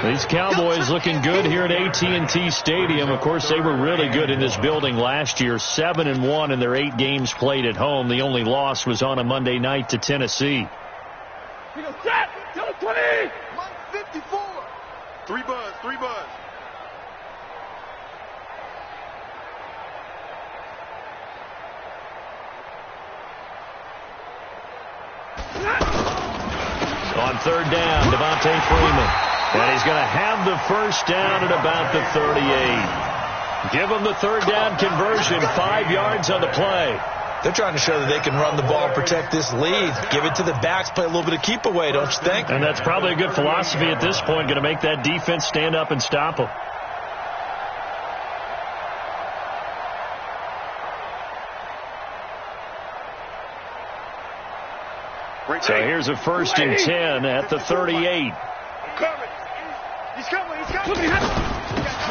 These Cowboys looking good here at AT&T Stadium. Of course, they were really good in this building last year, 7-1 in their 8 games played at home. The only loss was on a Monday night to Tennessee. 20! 54! 3 buzz, 3 buzz. On 3rd down, Devontae Freeman. And he's going to have the first down at about the 38. Give him the 3rd down conversion, 5 yards on the play. They're trying to show that they can run the ball and protect this lead. Give it to the backs, play a little bit of keep away, don't you think? And that's probably a good philosophy at this point, going to make that defense stand up and stop them. So here's a 1st and 10 at the 38. He's coming.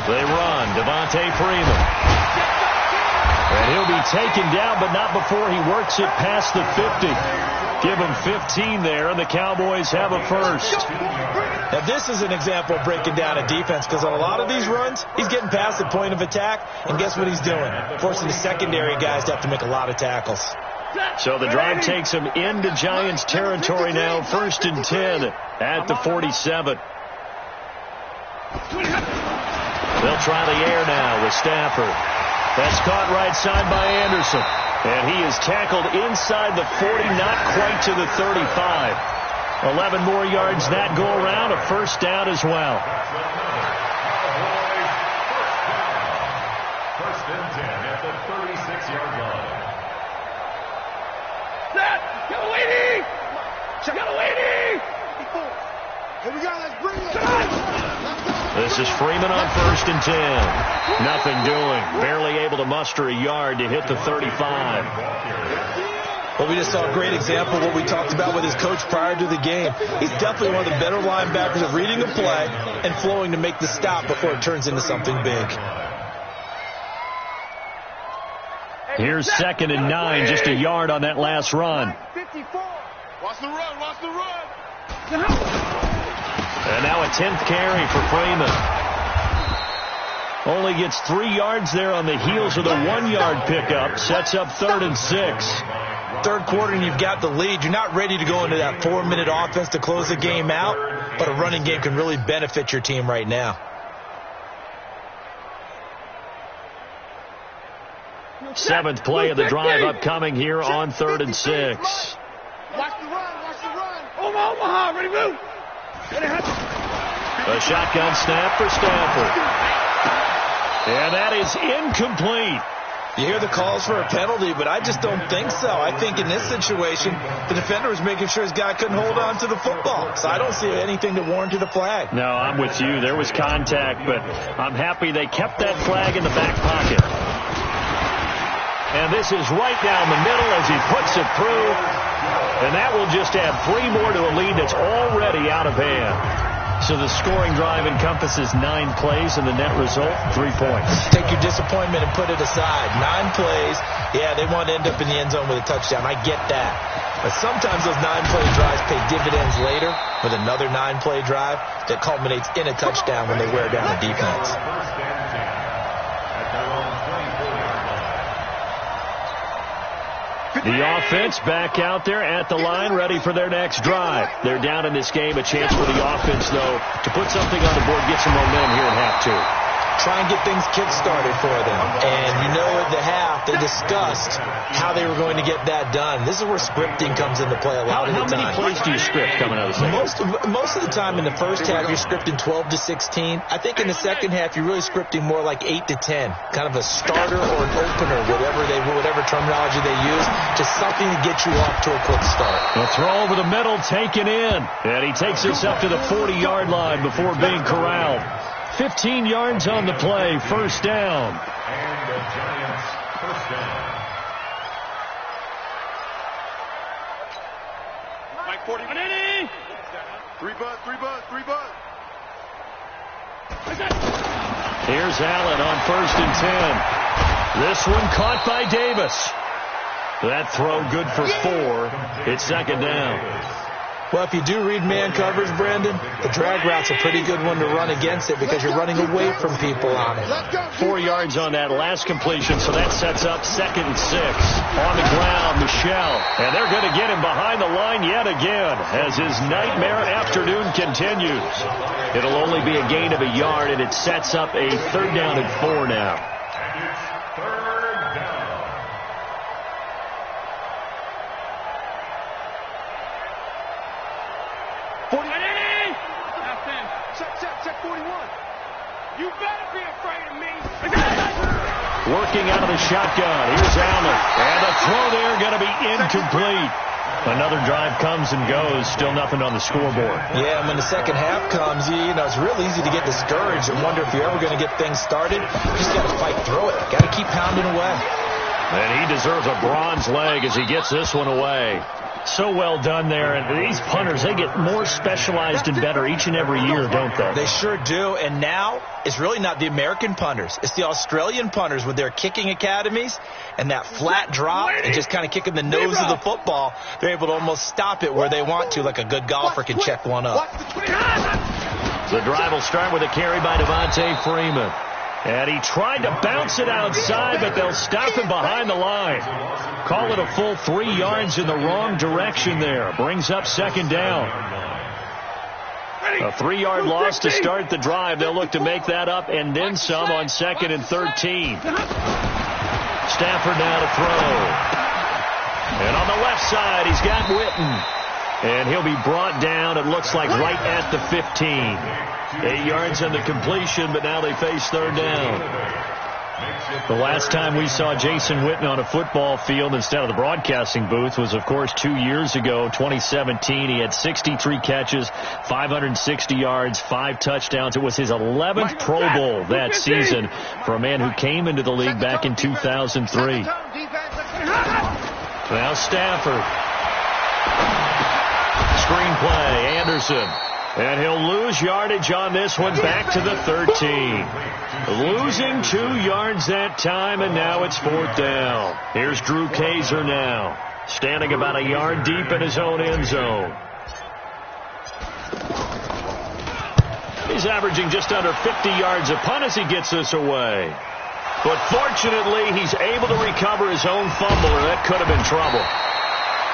They run. Devontae Freeman. And he'll be taken down, but not before he works it past the 50. Give him 15 there, and the Cowboys have a first. Now, this is an example of breaking down a defense, because on a lot of these runs, he's getting past the point of attack, and guess what he's doing? Forcing the secondary guys to have to make a lot of tackles. So the drive takes him into Giants territory now, 1st and 10 at the 47. They'll try the air now with Stafford. That's caught right side by Anderson. And he is tackled inside the 40, not quite to the 35. 11 more yards that go around, a first down as well. First and 10 at the 36-yard line. Got a lady! Here we go, let's bring it. This is Freeman on 1st and 10. Nothing doing. Barely able to muster a yard to hit the 35. Well, we just saw a great example of what we talked about with his coach prior to the game. He's definitely one of the better linebackers at reading the play and flowing to make the stop before it turns into something big. Here's 2nd and 9, just a yard on that last run. 54. Watch the run, watch the run. And now a 10th carry for Freeman. Only gets 3 yards there on the heels of the 1-yard pickup. Sets up 3rd and 6. Third quarter and you've got the lead. You're not ready to go into that 4-minute offense to close the game out, but a running game can really benefit your team right now. Seventh play of the drive upcoming here on 3rd and 6. Watch the run. Omaha, ready, move. A shotgun snap for Stafford. And that is incomplete. You hear the calls for a penalty, but I just don't think so. I think in this situation, the defender was making sure his guy couldn't hold on to the football. So I don't see anything to warrant a flag. No, I'm with you. There was contact, but I'm happy they kept that flag in the back pocket. And this is right down the middle as he puts it through. And that will just add 3 more to a lead that's already out of hand. So the scoring drive encompasses 9 plays, and the net result, 3 points. Take your disappointment and put it aside. 9 plays. Yeah, they want to end up in the end zone with a touchdown. I get that. But sometimes those 9-play drives pay dividends later with another 9-play drive that culminates in a touchdown when they wear down the defense. The offense back out there at the line, ready for their next drive. They're down in this game. A chance for the offense, though, to put something on the board, get some momentum here in half 2. Try and get things kick-started for them. And you know at the half, they discussed how they were going to get that done. This is where scripting comes into play a lot of the time. How many plays do you script coming out of the second? Most of the time in the first half, you're scripting 12 to 16. I think in the second half, you're really scripting more like 8 to 10. Kind of a starter or an opener, whatever terminology they use. Just something to get you off to a quick start. A throw over the middle, taken in. And he takes us up to the 40-yard line before being corralled. 15 yards on the play, first down. And the Giants first down. Mike 40. 3 buzz. Here's Allen on 1st and 10. This one caught by Davis. That throw good for 4. It's second down. Well, if you do read man coverage, Brandon, the drag route's a pretty good one to run against it because you're running away from people on it. 4 yards on that last completion, so that sets up 2nd and 6. On the ground, Michelle. And they're going to get him behind the line yet again as his nightmare afternoon continues. It'll only be a gain of a yard, and it sets up a 3rd down and 4 now. Working out of the shotgun. Here's Allen. And the throw there going to be incomplete. Another drive comes and goes. Still nothing on the scoreboard. Yeah, and when the second half comes, you know, it's real easy to get discouraged and wonder if you're ever going to get things started. You just got to fight through it. Got to keep pounding away. And he deserves a bronze leg as he gets this one away. So well done there. And these punters, they get more specialized and better each and every year, don't they? They sure do. And now it's really not the American punters. It's the Australian punters with their kicking academies and that flat drop and just kind of kicking the nose of the football. They're able to almost stop it where they want to, like a good golfer can check one up. The drive will start with a carry by Devontae Freeman. And he tried to bounce it outside, but they'll stop him behind the line. Call it a full 3 yards in the wrong direction there. Brings up 2nd down. A 3-yard loss to start the drive. They'll look to make that up and then some on 2nd and 13. Stafford now to throw. And on the left side, he's got Witten. And he'll be brought down, it looks like, right at the 15. 8 yards on the completion, but now they face 3rd down. The last time we saw Jason Witten on a football field instead of the broadcasting booth was, of course, 2 years ago, 2017. He had 63 catches, 560 yards, 5 touchdowns. It was his 11th Pro Bowl that season for a man who came into the league back in 2003. Now Stafford. Screenplay, Anderson. And he'll lose yardage on this one back to the 13. Losing 2 yards that time, and now it's 4th down. Here's Drew Kaiser now, standing about a yard deep in his own end zone. He's averaging just under 50 yards a punt as he gets this away. But fortunately, he's able to recover his own fumble, or that could have been trouble.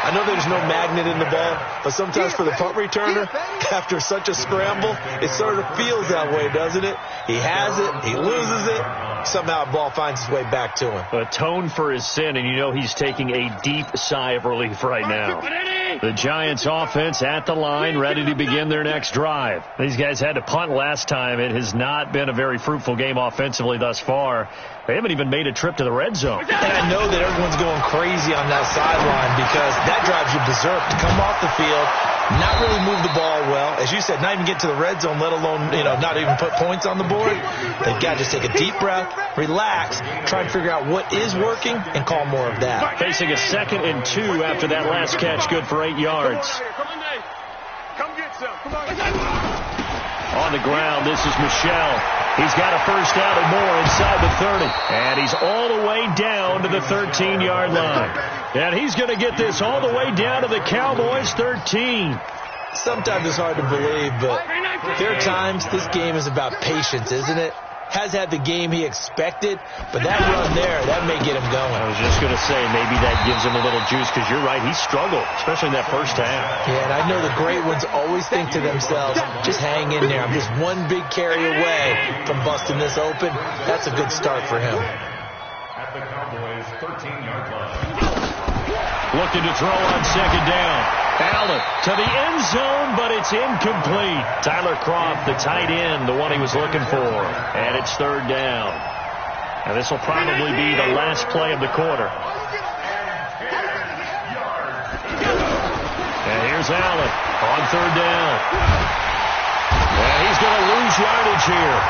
I know there's no magnet in the ball, but sometimes for the punt returner, after such a scramble, it sort of feels that way, doesn't it? He has it, he loses it, somehow the ball finds its way back to him. Atone for his sin, and you know he's taking a deep sigh of relief right now. The Giants offense at the line, ready to begin their next drive. These guys had to punt last time. It has not been a very fruitful game offensively thus far. They haven't even made a trip to the red zone. And I know that everyone's going crazy on that sideline because that drives you berserk to come off the field, not really move the ball well. As you said, not even get to the red zone, let alone, not even put points on the board. They've got to just take a deep breath, relax, try to figure out what is working, and call more of that. Facing a 2nd and 2 after that last catch, good for 8 yards. Come get some. Come on. On the ground, this is Michelle. He's got a first down and more inside the 30. And he's all the way down to the 13-yard line. And he's going to get this all the way down to the Cowboys' 13. Sometimes it's hard to believe, but there are times this game is about patience, isn't it? Has had the game he expected, but that run there, that may get him going. I was just going to say, maybe that gives him a little juice, because you're right, he struggled, especially in that first half. Yeah, and I know the great ones always think to themselves, just hang in there. I'm just one big carry away from busting this open. That's a good start for him. At the Cowboys' 13-yard line. Looking to throw on 2nd down. Allen to the end zone, but it's incomplete. Tyler Croft, the tight end, the one he was looking for. And it's 3rd down. And this will probably be the last play of the quarter. And here's Allen on 3rd down. And he's going to lose yardage here,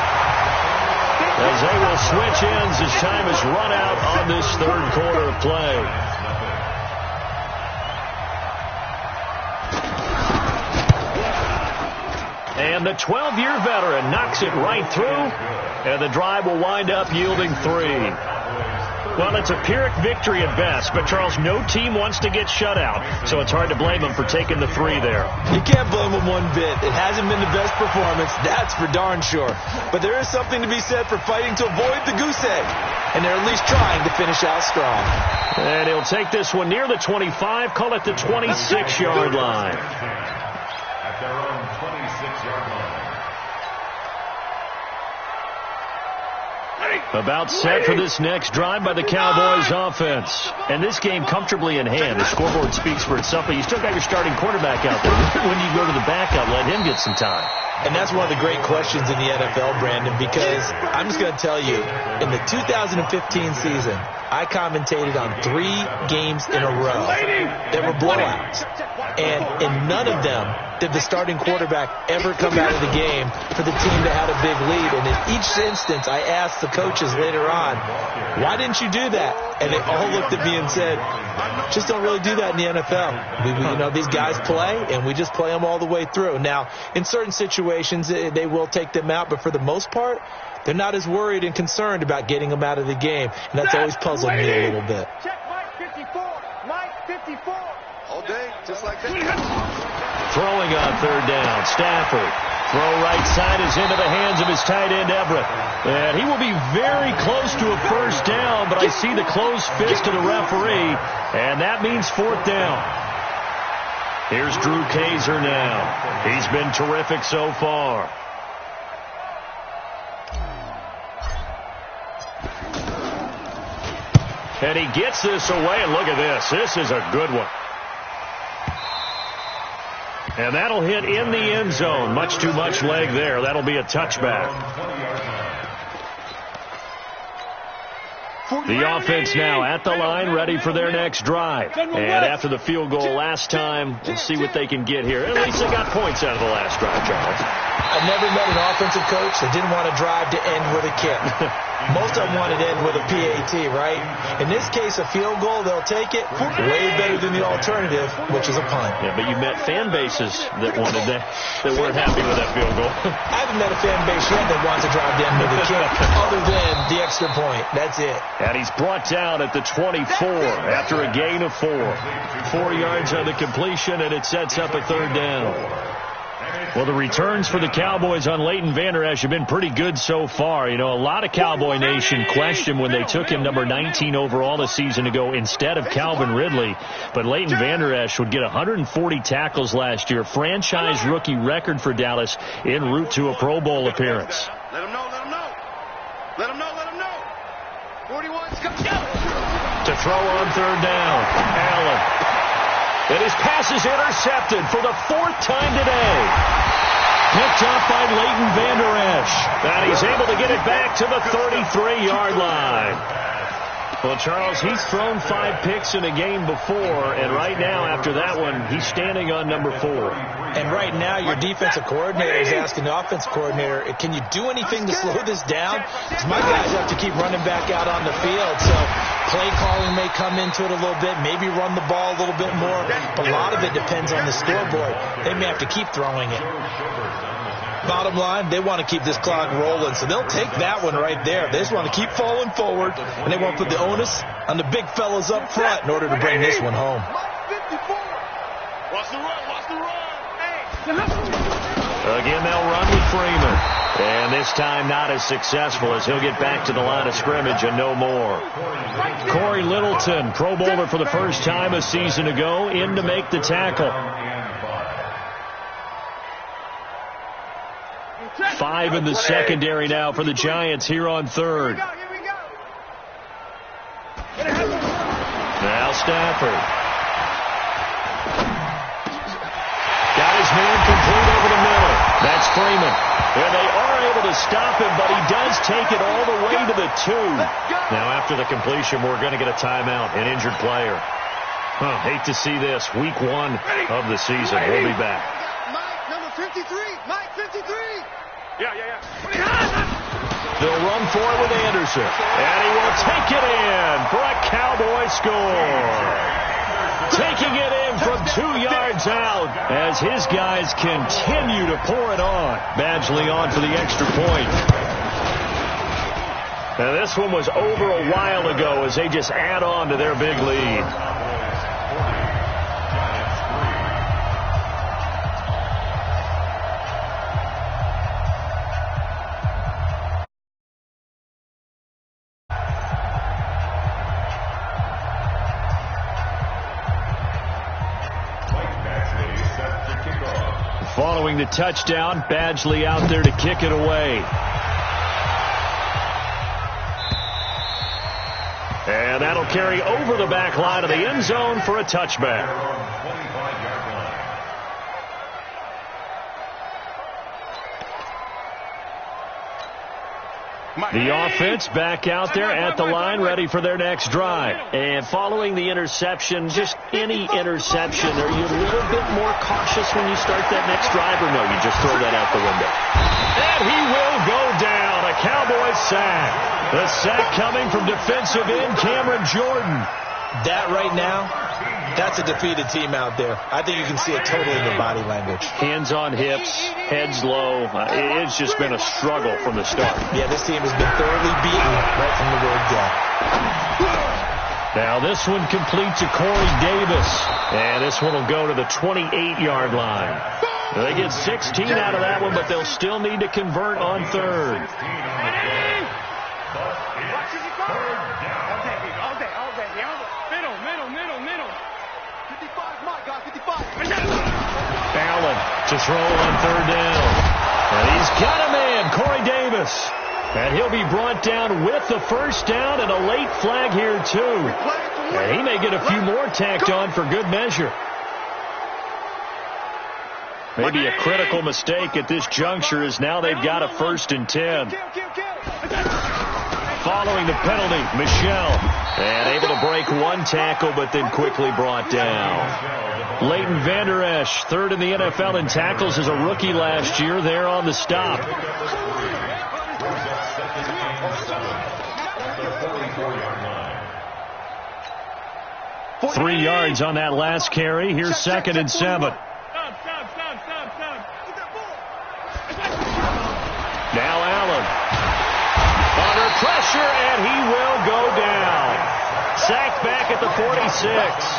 as they will switch ends as time is run out on this 3rd quarter of play. And the 12-year veteran knocks it right through, and the drive will wind up yielding 3. Well, it's a Pyrrhic victory at best, but, Charles, no team wants to get shut out, so it's hard to blame them for taking the 3 there. You can't blame them one bit. It hasn't been the best performance, that's for darn sure. But there is something to be said for fighting to avoid the goose egg, and they're at least trying to finish out strong. And he'll take this one near the 25, call it the 26-yard line. At their own 26-yard line. About set for this next drive by the Cowboys offense. And this game comfortably in hand. The scoreboard speaks for itself, but you still got your starting quarterback out there. When you go to the backup, let him get some time. And that's one of the great questions in the NFL, Brandon, because I'm just going to tell you, in the 2015 season, I commentated on 3 games in a row that were blowouts. And in none of them did the starting quarterback ever come out of the game for the team that had a big lead. And in each instance, I asked the coaches later on, why didn't you do that? And they all looked at me and said, just don't really do that in the NFL. These guys play, and we just play them all the way through. Now, in certain situations, they will take them out, but for the most part, they're not as worried and concerned about getting them out of the game. And that's always puzzled me a little bit. Check Mike 54. Mike 54. All day, just like that. Throwing on third down. Stafford. Throw right side is into the hands of his tight end, Everett. And he will be very close to a first down, but I see the closed fist of the referee, and that means 4th down. Here's Drew Kaiser now. He's been terrific so far. And he gets this away, and look at this. This is a good one. And that'll hit in the end zone. Much too much leg there. That'll be a touchback. The offense now at the line, ready for their next drive. And after the field goal last time, we'll see what they can get here. At least they got points out of the last drive, Charles. I've never met an offensive coach that didn't want a drive to end with a kick. Most of them want it to end with a PAT, right? In this case, a field goal, they'll take it way better than the alternative, which is a punt. Yeah, but you met fan bases that wanted that weren't happy with that field goal. I haven't met a fan base yet that wants a drive to end with a kick other than the extra point. That's it. And he's brought down at the 24 after a gain of 4. 4 yards on the completion, and it sets up a 3rd down. Well, the returns for the Cowboys on Leighton Vander Esch have been pretty good so far. A lot of Cowboy Nation questioned when they took him number 19 overall a season ago instead of Calvin Ridley. But Leighton Vander Esch would get 140 tackles last year, franchise rookie record for Dallas en route to a Pro Bowl appearance. Let him know, let him know. Let him know, let him know. 41's coming down. To throw on 3rd down, Allen. And his pass is intercepted for the 4th time today. Picked up by Leighton Vander Esch. And he's able to get it back to the 33-yard line. Well, Charles, he's thrown 5 picks in a game before, and right now, after that one, he's standing on number 4. And right now, your defensive coordinator is asking the offensive coordinator, can you do anything to slow this down? Because my guys have to keep running back out on the field, so play calling may come into it a little bit, maybe run the ball a little bit more, but a lot of it depends on the scoreboard. They may have to keep throwing it. Bottom line, they want to keep this clock rolling, so they'll take that one right there. They just want to keep falling forward, and they want to put the onus on the big fellas up front in order to bring this one home. Watch the run, watch the run. Again, they'll run with Freeman. And this time not as successful as he'll get back to the line of scrimmage and no more. Corey Littleton, Pro Bowler for the first time a season ago, in to make the tackle. 5 in the secondary now for the Giants here on 3rd. Now Stafford. Got his man complete over the middle. That's Freeman. And they are able to stop him, but he does take it all the way to the 2. Now after the completion, we're going to get a timeout, an injured player. Hate to see this. Week 1 of the season. We'll be back. Mike, number 53. Mike, 53. Yeah. They'll run for it with Anderson. And he will take it in for a Cowboy score. Taking it in from 2 yards out as his guys continue to pour it on. Badgley on for the extra point. Now, this one was over a while ago as they just add on to their big lead. Following the touchdown, Badgley out there to kick it away. And that'll carry over the back line of the end zone for a touchback. The offense back out there at the line, ready for their next drive. And following the interception, just any interception, are you a little bit more cautious when you start that next drive, or no, you just throw that out the window? And he will go down, a Cowboys sack. The sack coming from defensive end Cameron Jordan. That right now, that's a defeated team out there. I think you can see it totally in their body language. Hands on hips, heads low. It's just been a struggle from the start. Yeah, this team has been thoroughly beaten right from the word go. Now this one complete to Corey Davis. And this one will go to the 28-yard line. They get 16 out of that one, but they'll still need to convert on third. Allen to throw on third down. And he's got a man, Corey Davis. And he'll be brought down with the first down and a late flag here, too. And he may get a few more tacked on for good measure. Maybe a critical mistake at this juncture is now they've got a 1st and 10. Following the penalty, Michel. And able to break one tackle, but then quickly brought down. Leighton Vander Esch, 3rd in the NFL in tackles as a rookie last year, there on the stop. 3 yards on that last carry. Here's 2nd and 7. Now Allen. Under pressure, and he will go down. Sacked back at the 46.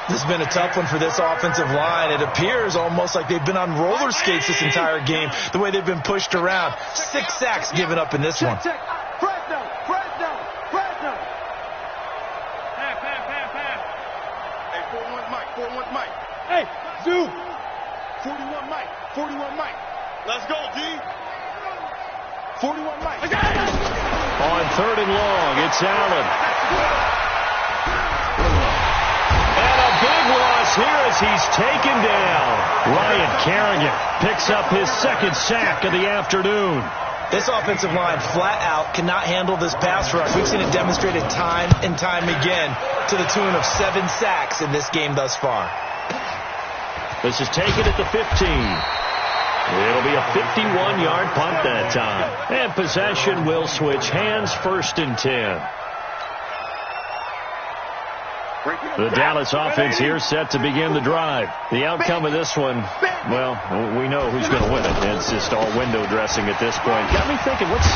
This has been a tough one for this offensive line. It appears almost like they've been on roller skates this entire game, the way they've been pushed around. 6 sacks given up in this one. Fresno. Hey, 41 Mike. Hey, Zoo. 41 Mike. Let's go, D. 41 Mike. On 3rd and long, it's Allen. And a big loss here as he's taken down. Ryan Kerrigan picks up his 2nd sack of the afternoon. This offensive line flat out cannot handle this pass rush. We've seen it demonstrated time and time again to the tune of 7 sacks in this game thus far. This is taken at the 15. It'll be a 51-yard punt that time. And possession will switch hands, 1st and 10. The Dallas offense here set to begin the drive. The outcome of this one, well, we know who's going to win it. It's just all window dressing at this point. Got me thinking, what's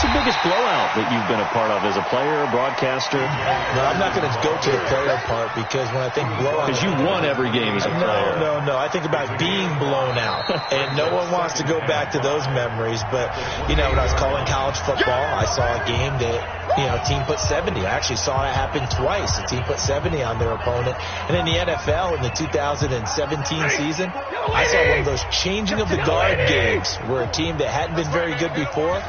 the biggest blowout that you've been a part of as a player, a broadcaster? No, I'm not going to go to the player part because when I think blowout... Because you won every game as a player. No. I think about being blown out. And no one wants to go back to those memories. But, when I was calling college football, I saw a game that, a team put 70. I actually saw it happen twice. A team put 70 on their opponent. And in the NFL, in the 2017 season, I saw one of those changing of the guard games where a team that hadn't been very good before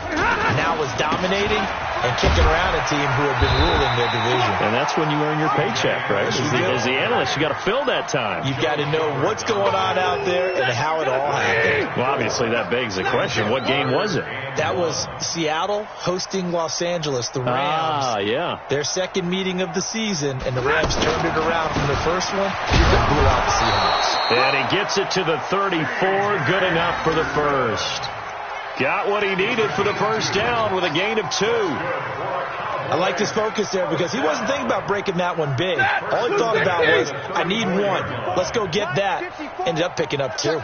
now was dominating and kicking around a team who had been ruling their division. And that's when you earn your paycheck, right? As the analyst, you got to fill that time. You've got to know what's going on out there and how it all happened. Well, obviously that begs the question, what game was it? That was Seattle hosting Los Angeles, the Rams. Yeah. Their 2nd meeting of the season, and the Rams turned it around from their first one. They blew out the Seahawks. And he gets it to the 34, good enough for the 1st. Got what he needed for the first down with a gain of 2. I like his focus there because he wasn't thinking about breaking that one big. All he thought about was, I need 1. Let's go get that. Ended up picking up 2.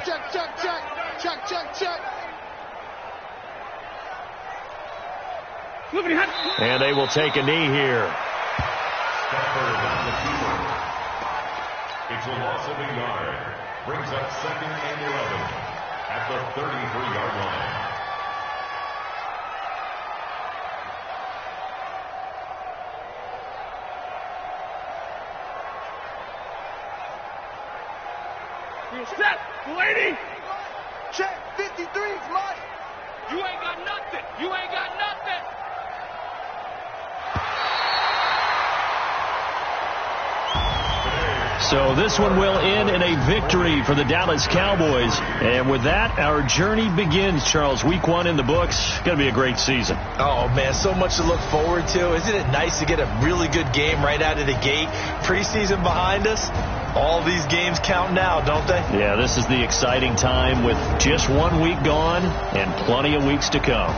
Check. And they will take a knee here. Stafford on the keeper. It's a loss of a yard. Brings up 2nd and 11 at the 33-yard line. Set, lady. Check 53's Mike. You ain't got nothing. You ain't got nothing. So this one will end in a victory for the Dallas Cowboys. And with that, our journey begins, Charles. Week 1 in the books. Going to be a great season. Oh, man, so much to look forward to. Isn't it nice to get a really good game right out of the gate? Preseason behind us. All these games count now, don't they? Yeah, this is the exciting time with just 1 week gone and plenty of weeks to come.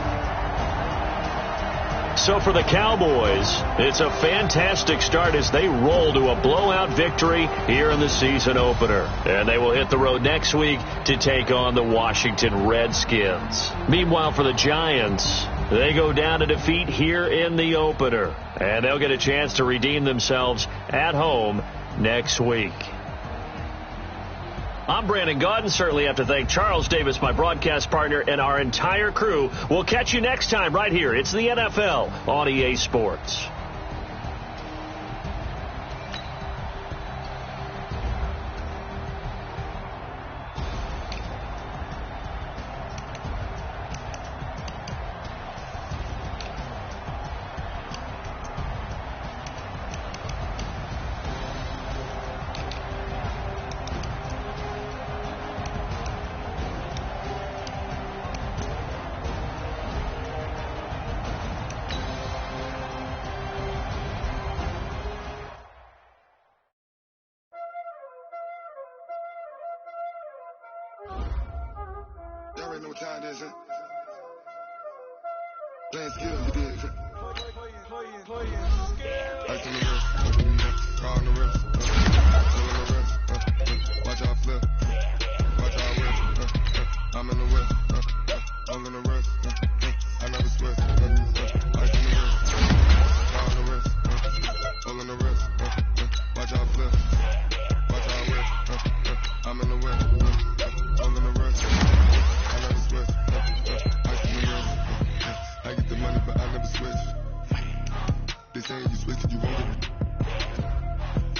So for the Cowboys, it's a fantastic start as they roll to a blowout victory here in the season opener. And they will hit the road next week to take on the Washington Redskins. Meanwhile, for the Giants, they go down to defeat here in the opener. And they'll get a chance to redeem themselves at home next week. I'm Brandon Gaudin. Certainly have to thank Charles Davis, my broadcast partner, and our entire crew. We'll catch you next time right here. It's the NFL on EA Sports. Y'all already know what time it is, huh? Playing skills, you did. Ice on the wrist, car on the wrist, chill on the wrist, watch out flip, watch out whip, I'm in the whip, all in the wrist, I never switch, ice on the wrist, car on the wrist, all in the wrist, watch out flip, watch out whip, I'm in the whip, all in the wrist. I get the money, but I never switch. They saying you switch it, you won't get it.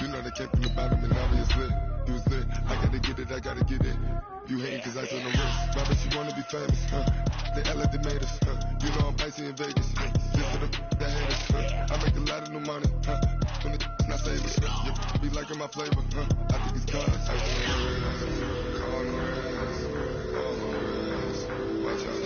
You know they came from the bottom and now you're slit. You was lit. I gotta get it, I gotta get it. You hating cause I told them wrist. Robert, you wanna be famous, They act like they made us, You know I'm icy in Vegas, Just for the that hate us, I make a lot of new money, When it's not saving, You be liking my flavor, I think it's cause I on the wrist, on the wrist, watch out,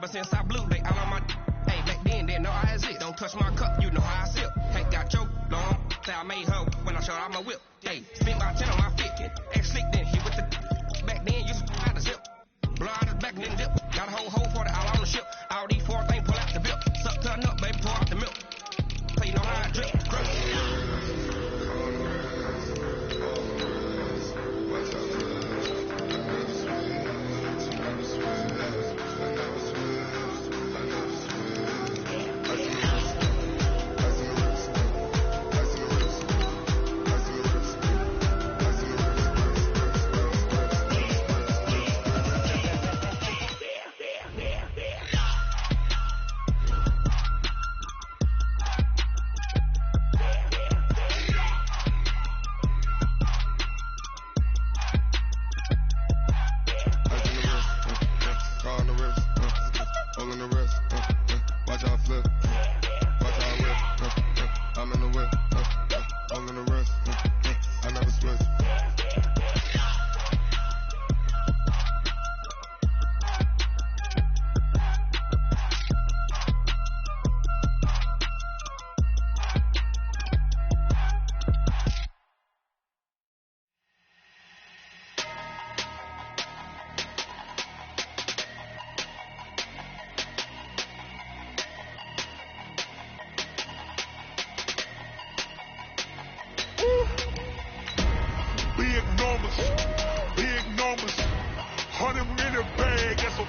since I blew, they all on my hey, back then, they know I had it. Don't touch my cup, you know how I sip. Hey, got your long, say I made her when I showed out my whip. Hey, spent my 10 on my fit, ex slick then hit with the back then, used to have the zip. Blow out his back and then dip. Got a whole hole for the all on the ship. All these 4 things pull out the bip. Suck turn up, baby, pour out the milk. Play no how I drip.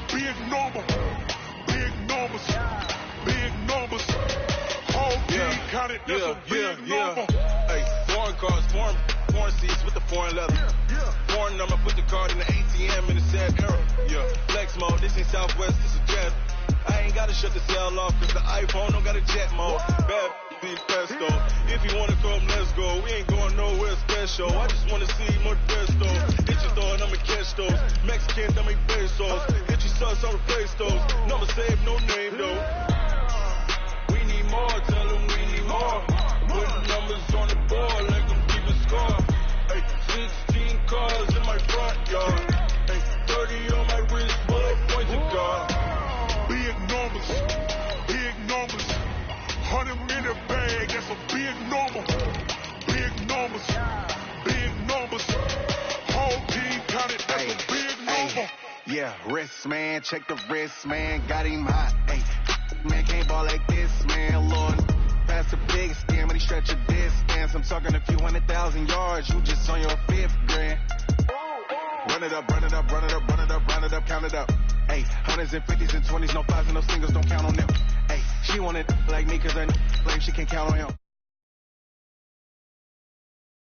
big number. Big numbers. Big numbers. Whole team counted, that's a big number. Hey, foreign cars, foreign seats with the foreign leather. Foreign number, put the card in the ATM in the sad era. Yeah, flex mode, this ain't Southwest, this is Jazz. I ain't gotta shut the cell off, cause the iPhone don't got a jet mode. Bad be pesto. If you wanna come, let's go. We ain't going nowhere special. I just wanna see more desto. Hit your thought, I'ma catch those. Mexicans, I make pesos. Hit your sus, I'll replace those. Number save, no name though. We need more, tell them we need more. Put numbers on the board, let them keep a score. Hey, 16 cars in my front yard. Hey, 30 on my wrist, bullet points of God. Big numbers, big numbers. 100 minute bag, that's a big number. Big numbers, big numbers. Whole team counted, that's a big number. Yeah, wrist man, check the wrist man, got him hot. Hey, man can't ball like this, man. Lord, pass a big scam, but he stretch a distance. I'm talking a few 100,000 yards, you just on your 5th grand. Run it up, run it up, run it up, run it up, run it up, count it up. Hey, 100s and 50s and 20s, no 5s and no singles, don't count on them. Hey, she wanted like me cause her blame, she can't count on him.